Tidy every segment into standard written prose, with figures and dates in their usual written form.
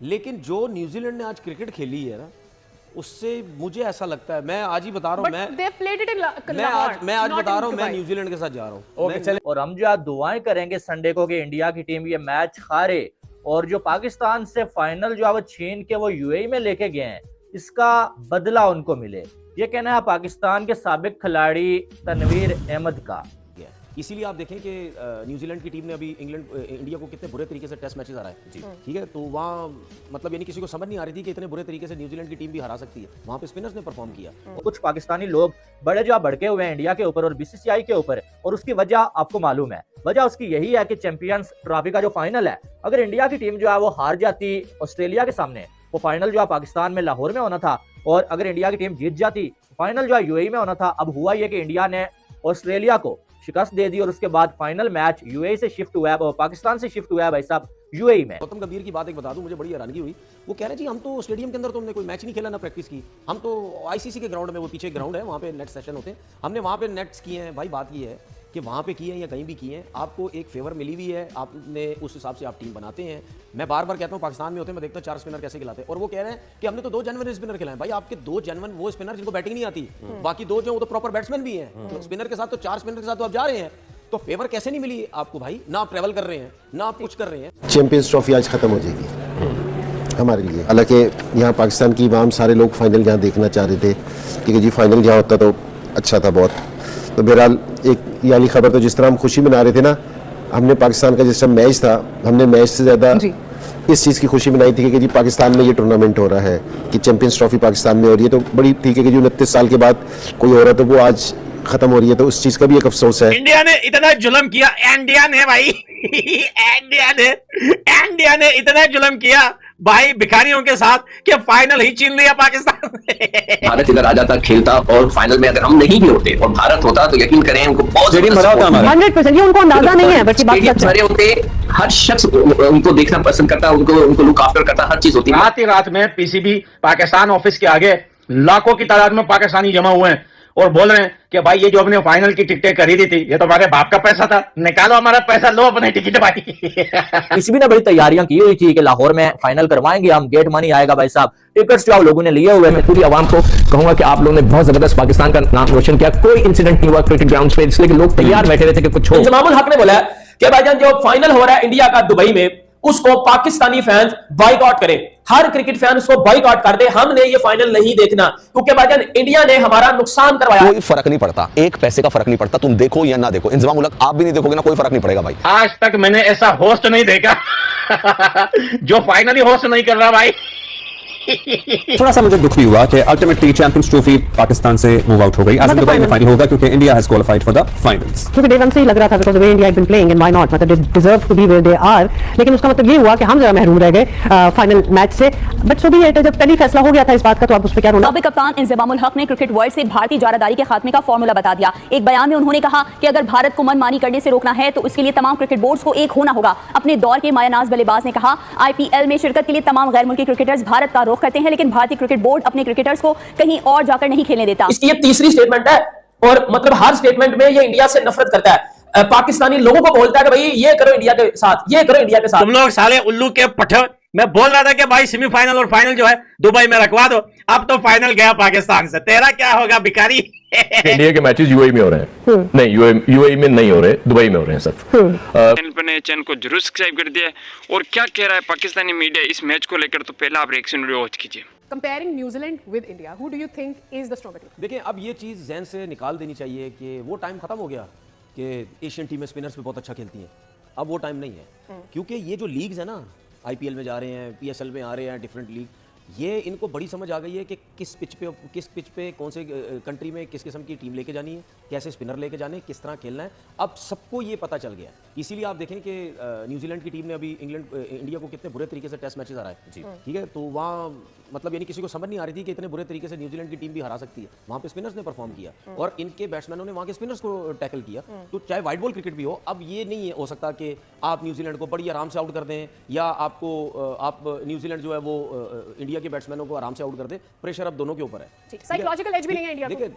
लेकिन जो न्यूजीलैंड ने आज क्रिकेट खेली है ना, उससे मुझे ऐसा लगता है, मैं आज ही बता रहा हूँ, मैं आज बता रहा हूँ, मैं न्यूजीलैंड के साथ जा रहा हूँ। ओके चले। और हम जो दुआएं करेंगे संडे को कि इंडिया की टीम ये मैच हारे और जो पाकिस्तान से फाइनल जो है वो छीन के वो यूएई में लेके गए हैं, इसका बदला उनको मिले। ये कहना है पाकिस्तान के साबिक खिलाड़ी तनवीर अहमद का। इसीलिए आप देखें कि न्यूजीलैंड की टीम ने अभी इंडिया को कितने बुरे तरीके से टेस्ट मैचेस हराए, ठीक है। तो वहाँ मतलब यानी किसी को समझ नहीं आ रही थी कि इतने बुरे तरीके से न्यूजीलैंड की टीम भी हरा सकती है। वहाँ पे स्पिनर्स ने परफॉर्म किया। कुछ पाकिस्तानी लोग बड़े जो भड़के हुए हैं इंडिया के ऊपर और बीसीसीआई के ऊपर, और उसकी वजह आपको मालूम है। वजह उसकी यही है कि चैंपियंस ट्रॉफी का जो फाइनल है, अगर इंडिया की टीम जो है वो हार जाती ऑस्ट्रेलिया के सामने, वो फाइनल जो है पाकिस्तान में लाहौर में होना था, और अगर इंडिया की टीम जीत जाती फाइनल जो है यूएई में होना था। अब हुआ ये कि इंडिया ने ऑस्ट्रेलिया को शिकस्त दे दी और उसके बाद फाइनल मैच यूएई से शिफ्ट हुआ है और पाकिस्तान से शिफ्ट हुआ है भाई साहब यूएई में। गौतम गंभीर की बात एक बता दूं, मुझे बड़ी हैरानगी हुई। वो कह रहे जी हम तो स्टेडियम के अंदर तो हमने कोई मैच नहीं खेला, ना प्रैक्टिस की, हम तो आईसीसी के ग्राउंड में, वो पीछे ग्राउंड है वहाँ पे नेट सेशन होते हैं, हमने वहाँ पे नेट्स किए हैं। भाई बात ये है कि वहाँ पे किए हैं या कहीं भी किए हैं, आपको एक फेवर मिली हुई है, आपने उस हिसाब से आप टीम बनाते हैं। मैं बार बार कहता हूँ पाकिस्तान में होते हैं, मैं देखता हूँ 4 स्पिनर कैसे खिलाते हैं, और वो कह रहे हैं कि हमने तो 2 जेन्युइन स्पिनर खिलाए। भाई आपके 2 जेन्युइन वो स्पिनर जिनको बैटिंग नहीं आती, बाकी 2 जो वो तो प्रॉपर बैट्समैन भी हैं। तो स्पिनर के साथ तो 4 स्पिनर के साथ तो आप जा रहे हैं, तो फेवर कैसे नहीं मिली आपको भाई? ना आप ट्रैवल कर रहे हैं, ना आप कुछ कर रहे हैं। चैंपियंस ट्रॉफी आज खत्म हो जाएगी हमारे लिए। हालांकि यहाँ पाकिस्तान की इमाम सारे लोग फाइनल यहाँ देखना चाह रहे थे कि जी फाइनल यहाँ होता तो अच्छा था बहुत। तो बहरहाल एक ये वाली खबर, तो जिस तरह हम खुशी मना रहे थे ना, हमने पाकिस्तान का जिस तरह मैच था, हमने मैच से ज़्यादा इस चीज़ की खुशी मनाई थी कि जी पाकिस्तान में ये टूर्नामेंट हो रहा है, कि चैंपियंस ट्रॉफी पाकिस्तान में हो रही है। तो बड़ी ठीक है कि जो 29 साल के बाद कोई हो रहा है तो वो आज खत्म हो रही है, तो उस चीज का भी एक अफसोस है। इंडिया ने इतना जुल्म किया, इंडिया ने भाई इंडिया ने इतना जुल्म किया भाई भिखारियों के साथ कि फाइनल ही छीन लिया पाकिस्तान ने। भारत इधर आ जाता, खेलता, और फाइनल में अगर हम नहीं भी होते और भारत होता तो यकीन करें उनको बहुत 100% ये उनको अंदाजा नहीं है, बल्कि बात सारे होते, हर शख्स उनको देखना पसंद करता, उनको लुक आफ्टर करता, हर चीज होती है। रात ही रात में पीसीबी पाकिस्तान ऑफिस के आगे लाखों की तादाद में पाकिस्तानी जमा हुए हैं और बोल रहे हैं कि भाई ये जो हमने फाइनल की टिकटें खरीदी थी, ये तो हमारे बाप का पैसा था, निकालो हमारा पैसा, लो अपने टिकट भाई। पीसीबी ने बड़ी तैयारियां की हुई थी कि लाहौर में फाइनल करवाएंगे हम, गेट मनी आएगा भाई साहब, टिकट्स जो आप लोगों ने लिए हुए। मैं पूरी आवाम को कहूंगा कि आप लोगों ने बहुत जबरदस्त पाकिस्तान का नाम रोशन किया। कोई इंसिडेंट नहीं हुआ क्रिकेट ग्राउंड पे, इसलिए लोग तैयार बैठे रहे थे कि कुछ हो। इंजमामुल हक ने बोला कि भाईजान जो फाइनल हो रहा है इंडिया का दुबई में, उसको पाकिस्तानी फैंस बाइकआउट करें, हर क्रिकेट फैन उसको बाइकआउट कर दे, हमने ये फाइनल नहीं देखना, क्योंकि भाईजान इंडिया ने हमारा नुकसान करवाया। कोई फर्क नहीं पड़ता, एक पैसे का फर्क नहीं पड़ता, तुम देखो या ना देखो। इंजमामुल हक आप भी नहीं देखोगे ना, कोई फर्क नहीं पड़ेगा भाई। आज तक मैंने ऐसा होस्ट नहीं देखा जो फाइनली होस्ट नहीं कर रहा भाई। थोड़ा सा मुझे दुख भी हुआ कि अल्टीमेटली चैंपियंस ट्रॉफी पाकिस्तान से मूव आउट हो गई। आज दुबई में फाइनल होगा क्योंकि India has qualified for the finals. क्योंकि डे वन से ही लग रहा था, because the way India had been playing and why not, मतलब they deserve to be where they are. लेकिन उसका मतलब ये हुआ कि हम जरा महरूम रह गए फाइनल मैच से। बट सो भी है, जब पहले फैसला हो गया था इस बात का, तो आप उस पे क्या रोना। साबिक कप्तान इंजमामुल हक ने क्रिकेट वर्ल्ड से भारतीय जारादारी के खात्मे का फॉर्मूला बता दिया। एक बयान में उन्होंने कहा कि अगर भारत को मनमानी करने से रोकना है तो उसके लिए तमाम क्रिकेट बोर्ड्स को एक होना होगा। अपने दौर के मायानाज बल्लेबाज ने कहा, आईपीएल में शिरकत के लिए तमाम गैर मुल्की क्रिकेटर्स भारत का रुख करते हैं, लेकिन भारतीय क्रिकेट बोर्ड अपने क्रिकेटर्स को कहीं और जाकर नहीं खेलने देता। इसकी ये तीसरी स्टेटमेंट है और मतलब हर स्टेटमेंट में ये इंडिया से नफरत करता है, पाकिस्तानी लोगों को बोलता है कि भाई ये करो इंडिया के साथ, ये करो इंडिया के साथ। तुम लोग साले उल्लू के पट्टे। मैं बोल रहा था कि भाई सेमीफाइनल और फाइनल जो है दुबई में रखवा दो, अब तो फाइनल गया पाकिस्तान से, तेरा क्या होगा भिखारी। इंडिया के मैचेस यूएई में हो रहे हैं, नहीं यूएई में नहीं हो रहे, दुबई में हो रहे हैं सिर्फ। चैन को जरूर सब्सक्राइब कर दिया। और क्या कह रहा है पाकिस्तानी मीडिया इस मैच को लेकर, तो पहला आप रिएक्शन वीडियो वॉच कीजिए। Comparing New Zealand with India, who do you think is the stronger team? देखिए अब ये चीज़ जहन से निकाल देनी चाहिए कि वो टाइम खत्म हो गया कि एशियन टीमें स्पिनर्स पे बहुत अच्छा खेलती हैं। अब वो टाइम नहीं है, क्योंकि ये जो लीग्स है ना, आईपीएल में जा रहे हैं, पीएसएल में आ रहे हैं, डिफरेंट लीग, ये इनको बड़ी समझ आ गई है कि किस पिच पे कौन से कंट्री में किस किस्म की टीम लेके जानी है, कैसे स्पिनर लेके जाने, किस तरह खेलना है, अब सबको ये पता चल गया। इसीलिए आप देखें कि न्यूजीलैंड की टीम ने अभी इंडिया को कितने बुरे तरीके से टेस्ट मैचेस हराए, ठीक है। तो वहाँ मतलब यानी किसी को समझ नहीं आ रही थी कि इतने बुरे तरीके से न्यूजीलैंड की टीम भी हरा सकती है। वहाँ पे स्पिनर्स ने परफॉर्म किया और इनके बैट्समैनों ने वहाँ के स्पिनर्स को टैकल किया। तो चाहे वाइट बॉल क्रिकेट भी हो, अब ये नहीं हो सकता कि आप न्यूजीलैंड को बड़ी आराम से आउट कर दें, या आप न्यूजीलैंड जो है वो इंडिया के बैट्समैनों को आराम से आउट कर दे। प्रेशर अब दोनों के ऊपर है, साइकोलॉजिकल एज भी नहीं है इंडिया को।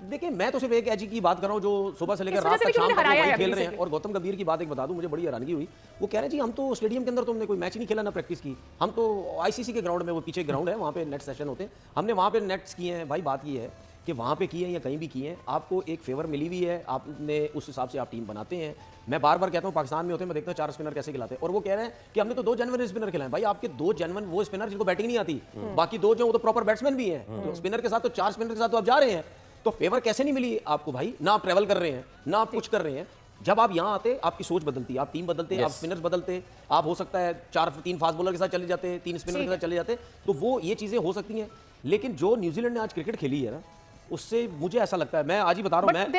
देखिए मैं तो सिर्फ एक एजी की बात कर रहा हूँ जो सुबह से लेकर इस वजह रात से तक भी शाम उन्होंने तक हराया वही है खेल रहे हैं। basically। और गौतम गंभीर की बात एक बता दूं, मुझे बड़ी हैरानगी हुई, वो कह रहे हैं जी हम तो स्टेडियम के अंदर तो हमने कोई मैच ही नहीं खेला ना प्रैक्टिस की, हम तो आईसीसी के ग्राउंड में, वो पीछे ग्राउंड है वहाँ पे नेट सेशन होते हैं, हमने वहाँ पे नेट्स किए हैं। भाई बात ये है कि वहाँ पे किए हैं या कहीं भी किए हैं, आपको एक फेवर मिली हुई है, आपने उस हिसाब से आप टीम बनाते हैं। मैं बार बार कहता हूँ पाकिस्तान में होते हैं, मैं देखता हूँ 4 स्पिनर कैसे खिलाते हैं, और वो कह रहे हैं कि हमने तो 2 जेन्युइन स्पिनर खिलाए। भाई आपके 2 जेन्युइन वो स्पिनर जिनको बैटिंग नहीं आती, बाकी 2 जो वो तो प्रॉपर बैट्समैन भी हैं, तो स्पिनर के साथ तो 4 स्पिनर के साथ तो आप जा रहे हैं, तो फेवर कैसे नहीं मिली आपको भाई? ना आप ट्रैवल कर रहे हैं, ना आप कुछ कर रहे हैं। जब आप यहाँ आते आपकी सोच बदलती, आप टीम बदलते, आप स्पिनर्स बदलते, आप हो सकता है 3 फास्ट बॉलर के साथ चले जाते, 3 स्पिनर के साथ चले जाते, तो वो ये चीजें हो सकती हैं। लेकिन जो न्यूजीलैंड ने आज क्रिकेट खेली है ना, उससे मुझे ऐसा लगता है, मैं आज ही बता रहा हूँ,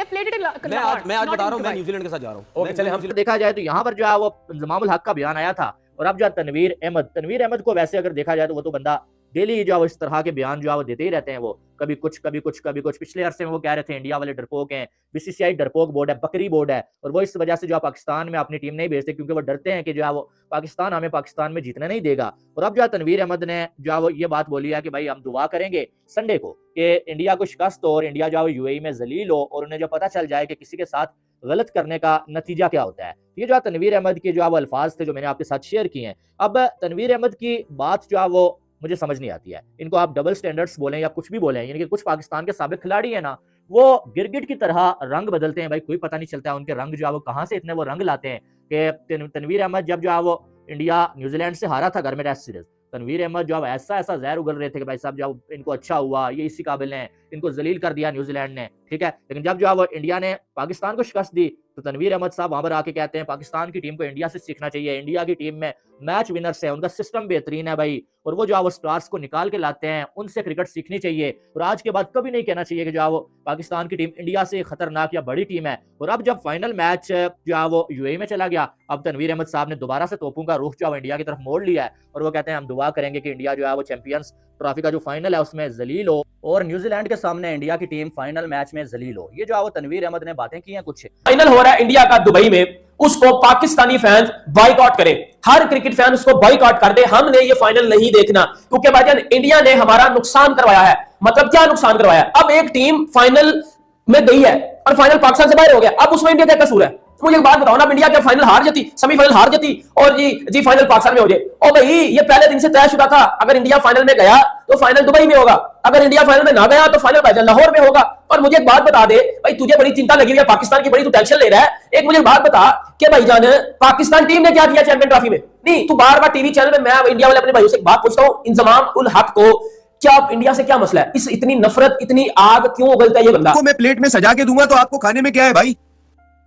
मैं आज बता रहा हूँ, मैं न्यूजीलैंड के साथ जा रहा हूँ। ओके चले, हम देखा जाए तो यहाँ पर जो है वो इंजमामुल हक का बयान आया था, और अब जो तनवीर अहमद को वैसे अगर देखा जाए तो वो तो बंदा डेली जो है इस तरह के बयान जो है वो देते ही रहते हैं। वो कभी कुछ कभी कुछ कभी कुछ। पिछले अरसे में वो कह रहे थे इंडिया वाले डरपोक हैं, बीसीसीआई डरपोक बोर्ड है, बकरी बोर्ड है, और वो इस वजह से जो है पाकिस्तान में अपनी टीम नहीं भेजते क्योंकि वो डरते हैं कि जो है वो पाकिस्तान हमें पाकिस्तान में जीतने नहीं देगा। और अब जो है तनवीर अहमद ने जो है वो ये बात बोली है कि भाई हम दुआ करेंगे संडे को कि इंडिया को शिकस्त हो और इंडिया जो है यूएई में जलील हो, और उन्हें जो पता चल जाए कि किसी के साथ गलत करने का नतीजा क्या होता है। ये जो है तनवीर अहमद के जो है वो अल्फाज थे जो मैंने आपके साथ शेयर किए हैं। अब तनवीर अहमद की बात जो है वो मुझे समझ नहीं आती है। इनको आप डबल स्टैंडर्ड्स बोलें या कुछ भी बोलें, यानी कि कुछ पाकिस्तान के साबिक खिलाड़ी है ना, वो गिरगिट की तरह रंग बदलते हैं। भाई कोई पता नहीं चलता है उनके रंग जो है वो कहाँ से इतने वो रंग लाते हैं कि तनवीर अहमद जब जो है वो इंडिया न्यूजीलैंड से हारा था घर में टेस्ट सीरीज, तनवीर अहमद जो है ऐसा जहर उगल रहे थे कि भाई साहब जब इनको अच्छा हुआ, ये इसी काबिल हैं, इनको जलील कर दिया न्यूजीलैंड ने, ठीक है। लेकिन जब जो है वो इंडिया ने पाकिस्तान को शिकस्त दी तो तनवीर अहमद साहब वहां पर आके कहते हैं पाकिस्तान की टीम को इंडिया से सीखना चाहिए, इंडिया की टीम में मैच विनर्स है, उनका सिस्टम बेहतरीन है भाई, और वो जो है वो स्टार्स को निकाल के लाते हैं, उनसे क्रिकेट सीखनी चाहिए। और आज के बाद कभी नहीं कहना चाहिए कि जो है वो पाकिस्तान की टीम इंडिया से खतरनाक या बड़ी टीम है। और अब जब फाइनल मैच जो है वो यूएई में चला गया, अब तनवीर अहमद साहब ने दोबारा से तोपों का रुख जो है इंडिया की तरफ मोड़ लिया है, और वो कहते हैं हम दुआ करेंगे कि इंडिया जो है वो चैंपियंस ट्रॉफी का जो फाइनल है उसमें जलील हो और न्यूजीलैंड के सामने इंडिया की टीम फाइनल मैच में जलील हो। ये जो है वो तनवीर अहमद ने बातें की हैं। कुछ फाइनल हो रहा है इंडिया का दुबई में, उसको पाकिस्तानी फैंस बॉयकॉट करे, हर क्रिकेट फैन उसको बॉयकॉट कर दे, हमने ये फाइनल नहीं देखना क्योंकि भाईजान इंडिया ने हमारा नुकसान करवाया है। मतलब क्या नुकसान करवाया? अब एक टीम फाइनल में गई है और फाइनल पाकिस्तान से बाहर हो गया, अब उसमें इंडिया क्या कसूर है? मुझे एक बात बताओ ना, इंडिया क्या फाइनल हार जाती, सेमीफाइनल हार जाती और जी फाइनल पाकिस्तान में हो जाए? ओ भाई ये पहले दिन से तयशुदा था, अगर इंडिया फाइनल में गया तो फाइनल दुबई में होगा, अगर इंडिया फाइनल में ना गया तो फाइनल भाईजान लाहौर में होगा। और मुझे एक बात बता दे भाई, तुझे बड़ी चिंता लगी हुई है पाकिस्तान की, बड़ी तू टेंशन ले रहा है, एक मुझे बात बता कि भाईजान पाकिस्तान टीम ने क्या किया चैंपियन ट्रॉफी में? नहीं, तू बार बार टीवी चैनल में, मैं इंडिया वाले अपने भाइयों से एक बात पूछता हूं, इंजमाम उल हक को क्या इंडिया से क्या मसला है? इस इतनी नफरत, इतनी आग क्यों उगलता है ये बंदा? मैं प्लेट में सजा के दूंगा तो आपको खाने में क्या है भाई?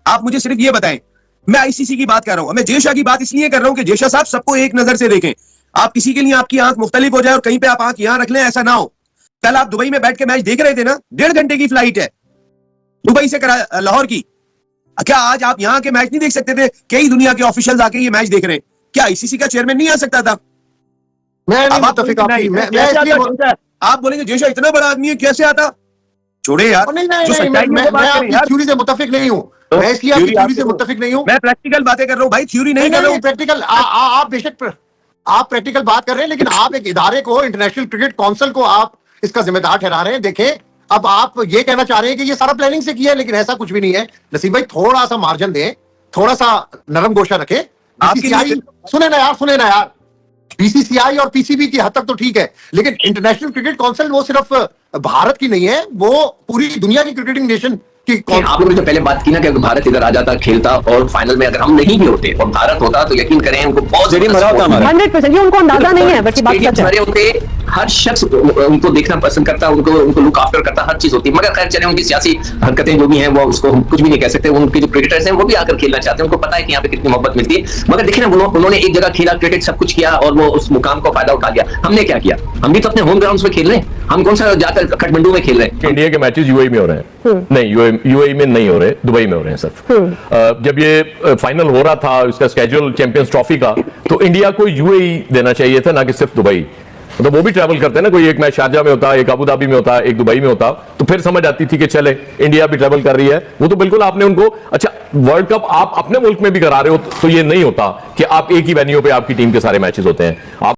आप मुझे सिर्फ ये बताएं। मैं आईसीसी की बात कर रहा हूं, मैं जेशा की बात इसलिए कर रहा हूं कि जेशा साहब सबको एक नजर से देखें। आप किसी के लिए आपकी आंख मुख्तलिफ हो जाए और कहीं पे आप आंख यहां रख लें, ऐसा ना हो। कल आप दुबई में बैठ के मैच देख रहे थे ना, 1.5 घंटे की फ्लाइट है दुबई से लाहौर की। क्या आज आप यहां के मैच नहीं देख सकते थे? कई दुनिया के ऑफिशियल्स आके ये मैच देख रहे हैं, क्या आईसीसी का चेयरमैन नहीं आ सकता था? आप बोलेंगे जेशा इतना बड़ा आदमी है, कैसे आता? छोड़े यार, मैं थ्योरी से मुत्तफिक नहीं हूं, मैं इसलिए आपकी थ्योरी से मुत्तफिक नहीं हूं, मैं प्रैक्टिकल बातें कर रहा हूं भाई, थ्योरी नहीं कर रहा हूं। प्रैक्टिकल आप बेशक आप प्रैक्टिकल बात कर रहे हैं, लेकिन आप एक इदारे को, इंटरनेशनल क्रिकेट काउंसिल को आप इसका जिम्मेदार ठहरा रहे हैं। देखें, अब आप ये कहना चाह रहे हैं कि ये सारा प्लानिंग से किया है, लेकिन ऐसा कुछ भी नहीं है। नसीब भाई थोड़ा सा मार्जिन दें, थोड़ा सा नरम गोशा रखें। सुने ना यार, बीसीसीआई और पीसीबी की हद तक तो ठीक है, लेकिन इंटरनेशनल क्रिकेट काउंसिल वो सिर्फ भारत की नहीं है, वो पूरी दुनिया की क्रिकेटिंग नेशन की। आप लोगों ने पहले बात की ना कि अगर भारत इधर आ जाता, खेलता और फाइनल में अगर हम नहीं भी होते और भारत होता तो यकीन करें उनको बहुत 100% ये उनको अंदाजा नहीं है, बल्कि बात भरे होते, हर शख्स उनको देखना पसंद करता, उनको लुक आफ्टर करता, हर चीज होती है। मगर खैर चले, उनकी सियासी हरकतें जो भी हैं वो उसको हम कुछ भी नहीं कह सकते। उनके जो क्रिकेटर्स हैं वो भी आकर खेलना चाहते हैं, उनको पता है कि यहाँ पे कितनी मोहब्बत मिलती है। मगर देखिए ना, उन्होंने एक जगह खेला, क्रिकेट सब कुछ किया और वो उस मुकाम को फायदा उठा लिया। हमने क्या किया? हम भी तो अपने होम ग्राउंड में खेल रहे हैं, हम कौन सा जाकर काठमांडू में खेल रहे हैं? इंडिया के मैचेस यूएई में हो रहे हैं, नहीं यूएई में नहीं हो रहे, दुबई में हो रहे हैं सिर्फ। जब ये फाइनल हो रहा था इसका स्केड्यूल चैंपियंस ट्रॉफी का, तो इंडिया को यूएई देना चाहिए था, ना कि सिर्फ दुबई। मतलब वो भी ट्रैवल करते हैं ना, कोई एक मैच शारजा में होता, एक अबू धाबी में होता, एक दुबई में होता, तो फिर समझ आती थी कि चले इंडिया भी ट्रैवल कर रही है। वो तो बिल्कुल आपने उनको, अच्छा वर्ल्ड कप आप अपने मुल्क में भी करा रहे हो तो ये नहीं होता कि आप एक ही वेन्यू पे आपकी टीम के सारे मैचेस होते हैं। आप